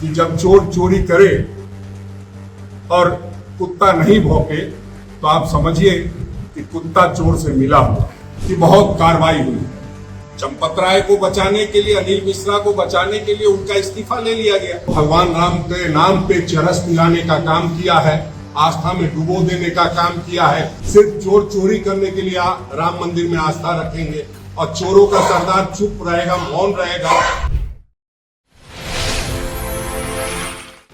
कि जब चोर चोरी करे और कुत्ता नहीं भौंके तो आप समझिए कि कुत्ता चोर से मिला हुआ कि बहुत कार्रवाई हुई। चंपत राय को बचाने के लिए, अनिल मिश्रा को बचाने के लिए उनका इस्तीफा ले लिया गया। भगवान राम के नाम पे चरस मिलाने का काम किया है, आस्था में डुबो देने का काम किया है। सिर्फ चोर चोरी करने के लिए राम मंदिर में आस्था रखेंगे और चोरों का सरदार चुप रहेगा, मौन रहेगा।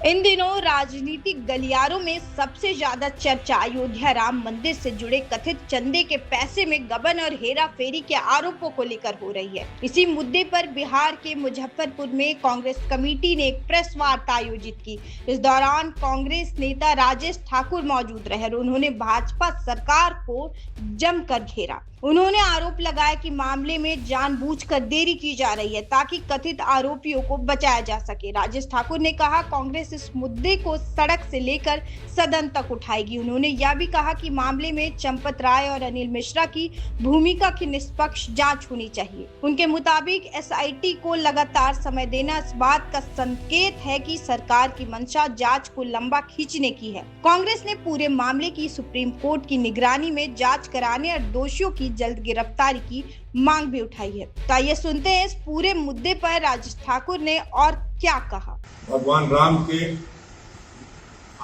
इन दिनों राजनीतिक गलियारों में सबसे ज्यादा चर्चा अयोध्या राम मंदिर से जुड़े कथित चंदे के पैसे में गबन और हेरा फेरी के आरोपों को लेकर हो रही है। इसी मुद्दे पर बिहार के मुजफ्फरपुर में कांग्रेस कमेटी ने एक प्रेस वार्ता आयोजित की। इस दौरान कांग्रेस नेता राजेश ठाकुर मौजूद रहे और उन्होंने भाजपा सरकार को जमकर घेरा। उन्होंने आरोप लगाया कि मामले में जानबूझकर देरी की जा रही है ताकि कथित आरोपियों को बचाया जा सके। राजेश ठाकुर ने कहा कांग्रेस इस मुद्दे को सड़क से लेकर सदन तक उठाएगी। उन्होंने यह भी कहा कि मामले में चंपत राय और अनिल मिश्रा की भूमिका की निष्पक्ष जांच होनी चाहिए। उनके मुताबिक एसआईटी को लगातार समय देना इस बात का संकेत है कि सरकार की मंशा जांच को लंबा खींचने की है। कांग्रेस ने पूरे मामले की सुप्रीम कोर्ट की निगरानी में जांच कराने और दोषियों की जल्द गिरफ्तारी की मांग भी उठाई है। तो आइए सुनते हैं इस पूरे मुद्दे पर राजेश ठाकुर ने और क्या कहा। भगवान राम के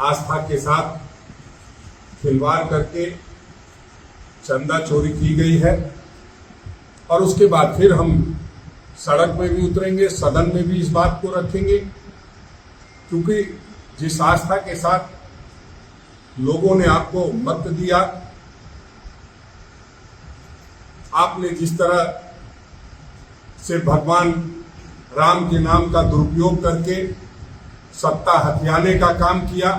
आस्था के साथ खिलवाड़ करके चंदा चोरी की गई है और उसके बाद फिर हम सड़क में भी उतरेंगे, सदन में भी इस बात को रखेंगे, क्योंकि जिस आस्था के साथ लोगों ने आपको मत दिया, आपने जिस तरह से भगवान राम के नाम का दुरुपयोग करके सत्ता हथियाने का काम किया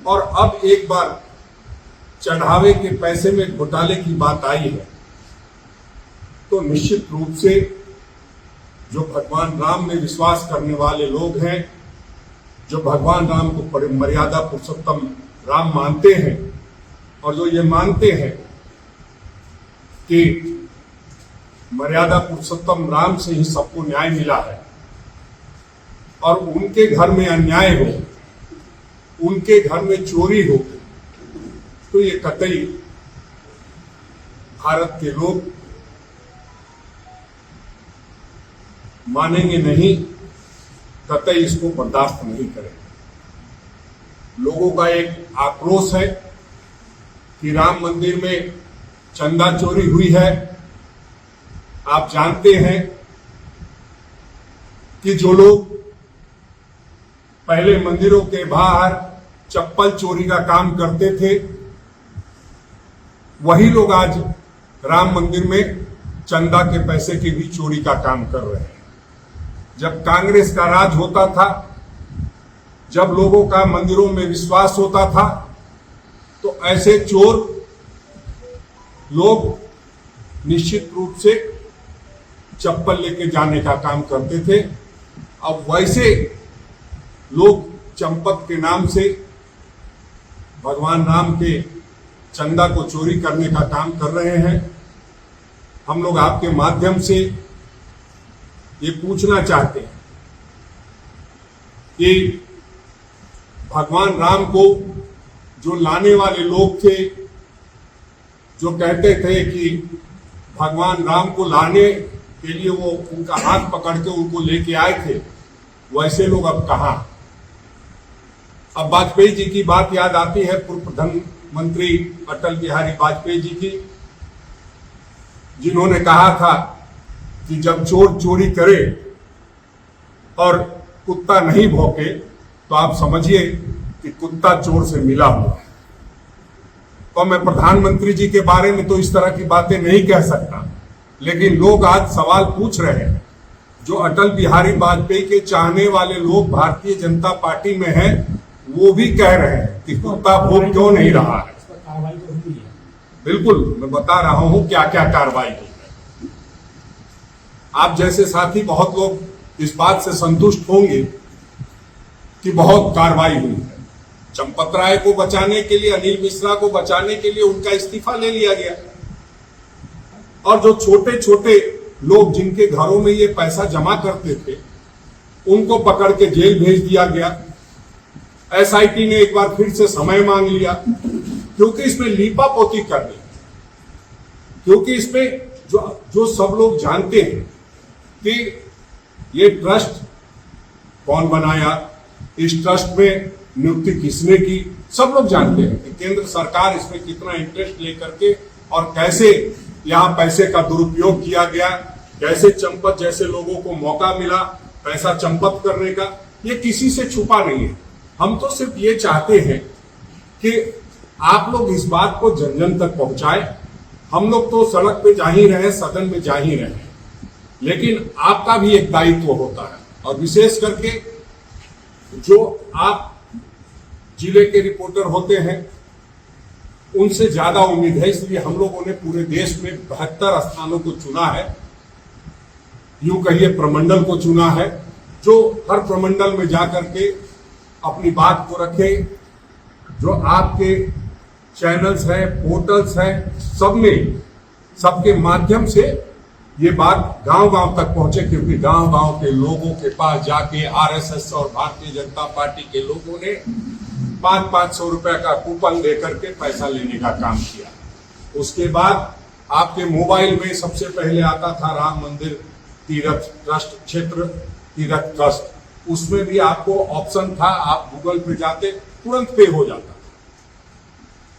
और अब एक बार चढ़ावे के पैसे में घोटाले की बात आई है, तो निश्चित रूप से जो भगवान राम में विश्वास करने वाले लोग हैं, जो भगवान राम को मर्यादा पुरुषोत्तम राम मानते हैं और जो ये मानते हैं कि मर्यादा पुरुषोत्तम राम से ही सबको न्याय मिला है और उनके घर में अन्याय हो, उनके घर में चोरी हो, तो ये कतई भारत के लोग मानेंगे नहीं, कतई इसको बर्दाश्त नहीं करेंगे। लोगों का एक आक्रोश है कि राम मंदिर में चंदा चोरी हुई है। आप जानते हैं कि जो लोग पहले मंदिरों के बाहर चप्पल चोरी का काम करते थे, वही लोग आज राम मंदिर में चंदा के पैसे की भी चोरी का काम कर रहे हैं। जब कांग्रेस का राज होता था, जब लोगों का मंदिरों में विश्वास होता था, तो ऐसे चोर लोग निश्चित रूप से चप्पल लेके जाने का काम करते थे। अब वैसे लोग चंपत के नाम से भगवान राम के चंदा को चोरी करने का काम कर रहे हैं। हम लोग आपके माध्यम से ये पूछना चाहते हैं कि भगवान राम को जो लाने वाले लोग थे, जो कहते थे कि भगवान राम को लाने के लिए वो उनका हाथ पकड़ के उनको लेके आए थे, वैसे लोग अब कहां। अब वाजपेयी जी की बात याद आती है, पूर्व प्रधानमंत्री अटल बिहारी वाजपेयी जी की, जिन्होंने कहा था कि जब चोर चोरी करे और कुत्ता नहीं भौंके तो आप समझिए कि कुत्ता चोर से मिला हुआ है। और मैं प्रधानमंत्री जी के बारे में तो इस तरह की बातें नहीं कह सकता, लेकिन लोग आज सवाल पूछ रहे हैं। जो अटल बिहारी वाजपेयी के चाहने वाले लोग भारतीय जनता पार्टी में हैं, वो भी कह रहे हैं कि कुत्ता भौंक क्यों नहीं रहा है। बिल्कुल, मैं बता रहा हूं क्या क्या कार्रवाई हुई है। आप जैसे साथी बहुत लोग इस बात से संतुष्ट होंगे कि बहुत कार्रवाई हुई है। चंपत राय को बचाने के लिए, अनिल मिश्रा को बचाने के लिए उनका इस्तीफा ले लिया गया और जो छोटे छोटे लोग जिनके घरों में ये पैसा जमा करते थे, उनको पकड़ के जेल भेज दिया गया। एसआईटी ने एक बार फिर से समय मांग लिया, क्योंकि इसमें लीपापोती करनी, क्योंकि इसमें जो सब लोग जानते हैं कि ये ट्रस्ट कौन बनाया, इस ट्रस्ट में नियुक्ति किसने की, सब लोग जानते हैं कि केंद्र सरकार इसमें कितना इंटरेस्ट लेकर के और कैसे यहां पैसे का दुरुपयोग किया गया, कैसे चंपत जैसे लोगों को मौका मिला पैसा चंपत करने का, ये किसी से छुपा नहीं है। हम तो सिर्फ ये चाहते हैं कि आप लोग इस बात को जन जन तक पहुंचाएं। हम लोग तो सड़क पे जा ही रहे, सदन में जा ही रहे, लेकिन आपका भी एक दायित्व होता है, और विशेष करके जो आप जिले के रिपोर्टर होते हैं उनसे ज्यादा उम्मीद है। इसलिए हम लोगों ने पूरे देश में 72 स्थानों को चुना है, यूं कहिए प्रमंडल को चुना है, जो हर प्रमंडल में जाकर के अपनी बात को रखे। जो आपके चैनल्स हैं, पोर्टल्स हैं, सब में सबके माध्यम से ये बात गांव गांव तक पहुंचे, क्योंकि गांव गांव के लोगों के पास जाके आरएसएस और भारतीय जनता पार्टी के लोगों ने 500-500 रुपए का कूपन देकर के पैसा लेने का काम किया। उसके बाद आपके मोबाइल में सबसे पहले आता था राम मंदिर तीर्थ ट्रस्ट, क्षेत्र तीर्थ ट्रस्ट, उसमें भी आपको ऑप्शन था, आप गूगल पे जाते तुरंत पे हो जाता।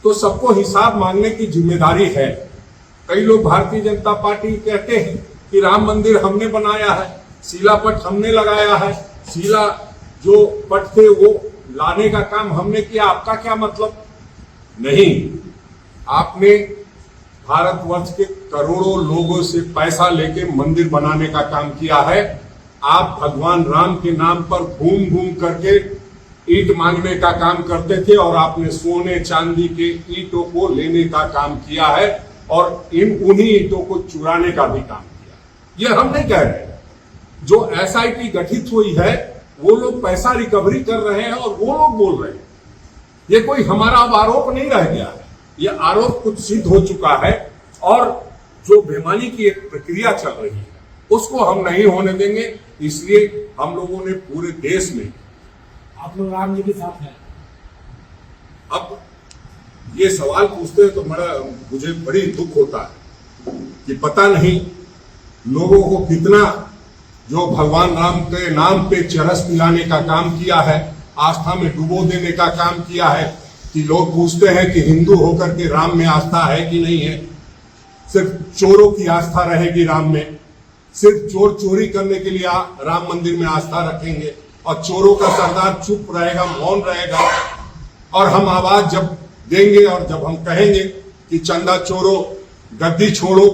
तो सबको हिसाब मांगने की जिम्मेदारी है। कई लोग भारतीय जनता पार्टी कहते हैं कि राम मंदिर हमने बनाया है, शिलापट हमने लगाया है, शिला जो पट थे वो लाने का काम हमने किया, आपका क्या मतलब? नहीं, आपने भारतवर्ष के करोड़ों लोगों से पैसा लेके मंदिर बनाने का काम किया है। आप भगवान राम के नाम पर घूम घूम करके ईंट मांगने का काम करते थे, और आपने सोने चांदी के ईंटों को लेने का काम किया है, और उन्हीं ईंटों को चुराने का भी काम किया। ये हम नहीं कह रहे। जो एसआईटी गठित हुई है वो लोग पैसा रिकवरी कर रहे हैं और वो लोग बोल रहे हैं। ये कोई हमारा अब आरोप नहीं रह गया है, ये आरोप कुछ सिद्ध हो चुका है, और जो बेईमानी की एक प्रक्रिया चल रही है उसको हम नहीं होने देंगे। इसलिए हम लोगों ने पूरे देश में, आप लोग राम जी के साथ हैं। अब ये सवाल पूछते हैं तो मुझे बड़ी दुख होता है कि पता नहीं लोगों को कितना जो भगवान राम के नाम पे चरस पिलाने का काम किया है, आस्था में डुबो देने का काम किया है, कि लोग पूछते हैं कि हिंदू होकर के राम में आस्था है कि नहीं है। सिर्फ चोरों की आस्था रहेगी राम में, सिर्फ चोर चोरी करने के लिए राम मंदिर में आस्था रखेंगे, और चोरों का सरदार चुप रहेगा, मौन रहेगा। और हम आवाज जब देंगे और जब हम कहेंगे कि चंदा चोरो, गद्दी छोड़ो,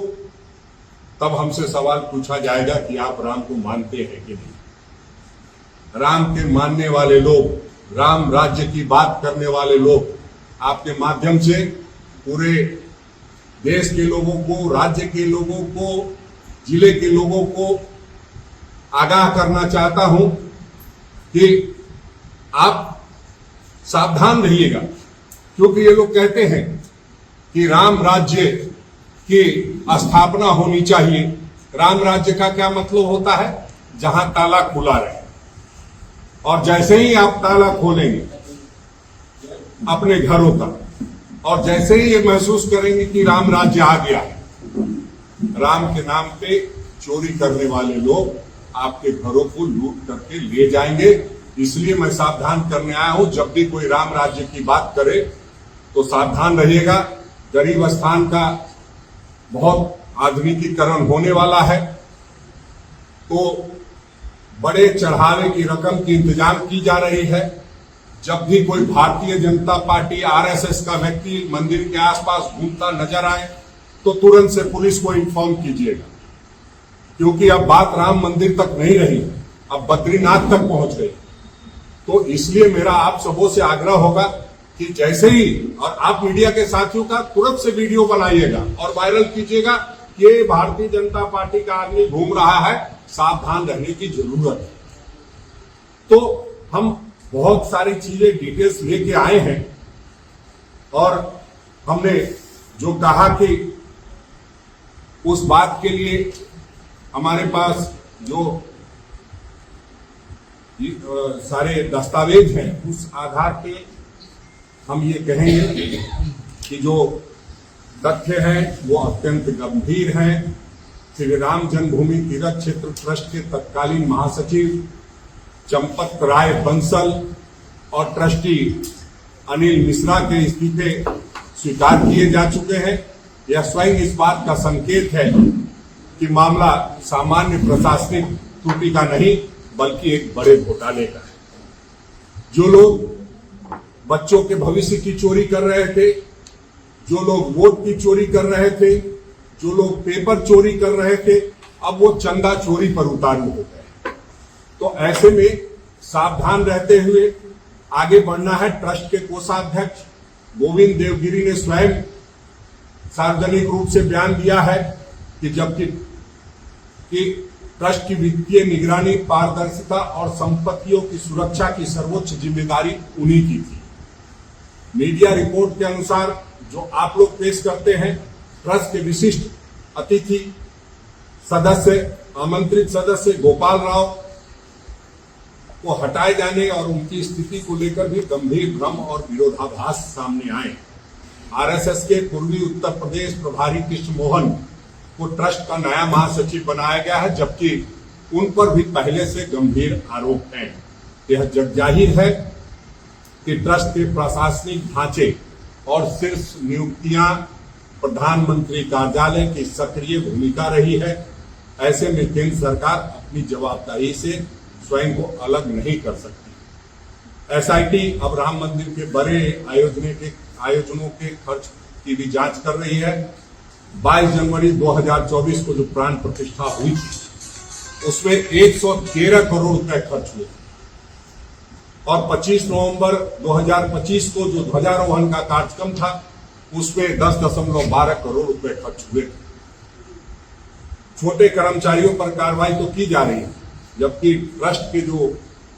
तब हमसे सवाल पूछा जाएगा कि आप राम को मानते हैं कि नहीं। राम के मानने वाले लोग, राम राज्य की बात करने वाले लोग, आपके माध्यम से पूरे देश के लोगों को, राज्य के लोगों को, जिले के लोगों को आगाह करना चाहता हूं कि आप सावधान रहिएगा, क्योंकि ये लोग कहते हैं कि राम राज्य की स्थापना होनी चाहिए। राम राज्य का क्या मतलब होता है? जहां ताला खुला रहे, और जैसे ही आप ताला खोलेंगे अपने घरों का, और जैसे ही ये महसूस करेंगे कि राम राज्य आ गया है, राम के नाम पे चोरी करने वाले लोग आपके घरों को लूट करके ले जाएंगे। इसलिए मैं सावधान करने आया हूं। जब भी कोई राम राज्य की बात करे तो सावधान रहिएगा। गरीब स्थान का बहुत आधुनिकीकरण होने वाला है, तो बड़े चढ़ावे की रकम की इंतजाम की जा रही है। जब भी कोई भारतीय जनता पार्टी, आरएसएस का व्यक्ति मंदिर के आसपास घूमता नजर आए तो तुरंत से पुलिस को इन्फॉर्म कीजिएगा, क्योंकि अब बात राम मंदिर तक नहीं रही, अब बद्रीनाथ तक पहुंच गई। तो इसलिए मेरा आप सबों से आग्रह होगा कि जैसे ही, और आप मीडिया के साथियों का तुरंत से वीडियो बनाइएगा और वायरल कीजिएगा कि ये भारतीय जनता पार्टी का आदमी घूम रहा है, सावधान रहने की जरूरत है। तो हम बहुत सारी चीजें डिटेल्स लेके आए हैं, और हमने जो कहा कि उस बात के लिए हमारे पास जो सारे दस्तावेज हैं, उस आधार पे हम ये कहेंगे कि जो तथ्य हैं वो अत्यंत गंभीर हैं। श्री राम जन्मभूमि तीर्थ क्षेत्र ट्रस्ट के तत्कालीन महासचिव चंपत राय बंसल और ट्रस्टी अनिल मिश्रा के इस्तीफे स्वीकार किए जा चुके हैं। यह स्वयं इस बात का संकेत है कि मामला सामान्य प्रशासनिक त्रुटि का नहीं बल्कि एक बड़े घोटाले का है। जो लोग बच्चों के भविष्य की चोरी कर रहे थे, जो लोग वोट की चोरी कर रहे थे, जो लोग पेपर चोरी कर रहे थे, अब वो चंदा चोरी पर उतारू हो गए। तो ऐसे में सावधान रहते हुए आगे बढ़ना है। ट्रस्ट के कोषाध्यक्ष गोविंद देवगिरी ने स्वयं सार्वजनिक रूप से बयान दिया है कि ट्रस्ट की वित्तीय निगरानी, पारदर्शिता और संपत्तियों की सुरक्षा की सर्वोच्च जिम्मेदारी उन्हीं की थी। मीडिया रिपोर्ट के अनुसार जो आप लोग पेश करते हैं, ट्रस्ट के विशिष्ट अतिथि सदस्य, आमंत्रित सदस्य गोपाल राव को हटाए जाने और उनकी स्थिति को लेकर भी गंभीर भ्रम और विरोधाभास सामने आए। आरएसएस के पूर्वी उत्तर प्रदेश प्रभारी कृष्ण मोहन को ट्रस्ट का नया महासचिव बनाया गया है, जबकि उन पर भी पहले से गंभीर आरोप हैं। यह जगजाहिर है कि ट्रस्ट के प्रशासनिक ढांचे और शीर्ष नियुक्तियां प्रधानमंत्री कार्यालय की सक्रिय भूमिका रही है। ऐसे में केंद्र सरकार अपनी जवाबदेही से स्वयं को अलग नहीं कर सकती। एसआईटी अब राम मंदिर के बड़े आयोजनों के खर्च की भी जांच कर रही है। 22 जनवरी 2024 को जो प्राण प्रतिष्ठा हुई थी उसमें 113 करोड़ रुपए खर्च हुए और 25 नवंबर 2025 को जो ध्वजारोहण का कार्यक्रम था उसमें 10.12 करोड़ रुपए खर्च हुए। छोटे कर्मचारियों पर कार्रवाई तो की जा रही है, जबकि ट्रस्ट के जो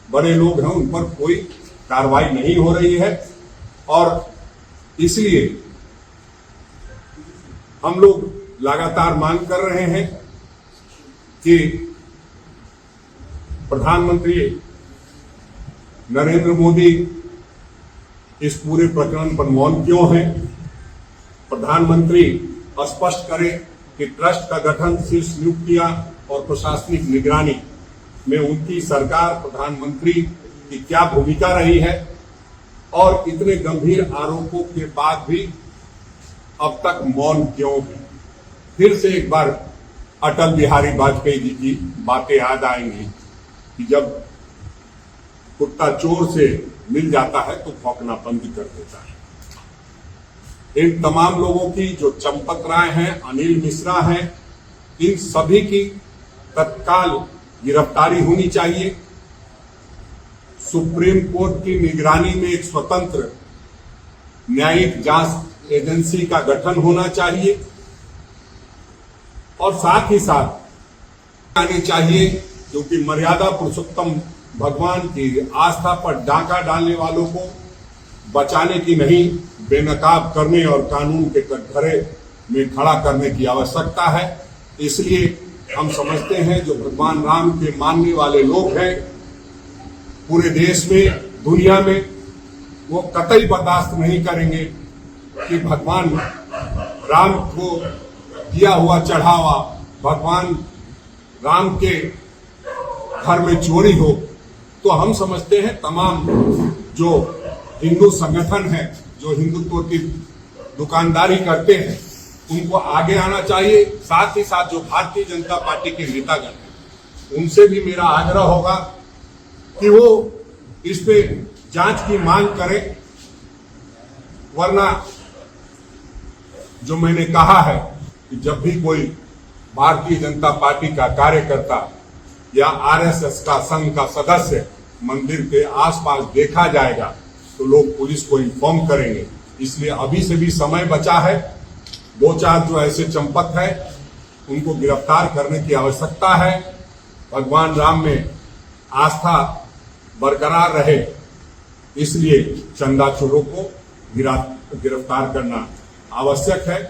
बड़े लोग हैं उन पर कोई कार्रवाई नहीं हो रही है। और इसलिए हम लोग लगातार मांग कर रहे हैं कि प्रधानमंत्री नरेंद्र मोदी इस पूरे प्रकरण पर मौन क्यों है। प्रधानमंत्री स्पष्ट करें कि ट्रस्ट का गठन, शीर्ष नियुक्तियां और प्रशासनिक निगरानी में उनकी सरकार, प्रधानमंत्री की क्या भूमिका रही है और इतने गंभीर आरोपों के बाद भी अब तक मौन क्यों है। फिर से एक बार अटल बिहारी वाजपेयी जी की बातें याद आएंगी कि जब कुत्ता चोर से मिल जाता है तो भौंकना बंद कर देता है। इन तमाम लोगों की, जो चंपत राय हैं, अनिल मिश्रा हैं, इन सभी की तत्काल गिरफ्तारी होनी चाहिए। सुप्रीम कोर्ट की निगरानी में एक स्वतंत्र न्यायिक जांच एजेंसी का गठन होना चाहिए और साथ ही साथ आनी चाहिए, क्योंकि मर्यादा पुरुषोत्तम भगवान की आस्था पर डाका डालने वालों को बचाने की नहीं, बेनकाब करने और कानून के कटघरे में खड़ा करने की आवश्यकता है। इसलिए हम समझते हैं जो भगवान राम के मानने वाले लोग हैं पूरे देश में, दुनिया में, वो कतई बर्दाश्त नहीं करेंगे कि भगवान राम को दिया हुआ चढ़ावा भगवान राम के घर में चोरी हो। तो हम समझते हैं तमाम जो हिंदू संगठन है, जो हिंदुत्व की दुकानदारी करते हैं, उनको आगे आना चाहिए। साथ ही साथ जो भारतीय जनता पार्टी के नेतागण हैं उनसे भी मेरा आग्रह होगा कि वो इस पे जांच की मांग करें, वरना जो मैंने कहा है कि जब भी कोई भारतीय जनता पार्टी का कार्यकर्ता या आरएसएस का संघ का सदस्य मंदिर के आसपास देखा जाएगा तो लोग पुलिस को इन्फॉर्म करेंगे। इसलिए अभी से भी समय बचा है। 2-4 जो ऐसे चंपत है उनको गिरफ्तार करने की आवश्यकता है। भगवान राम में आस्था बरकरार रहे, इसलिए चंदा चोरों को गिरफ्तार करना आवश्यक है।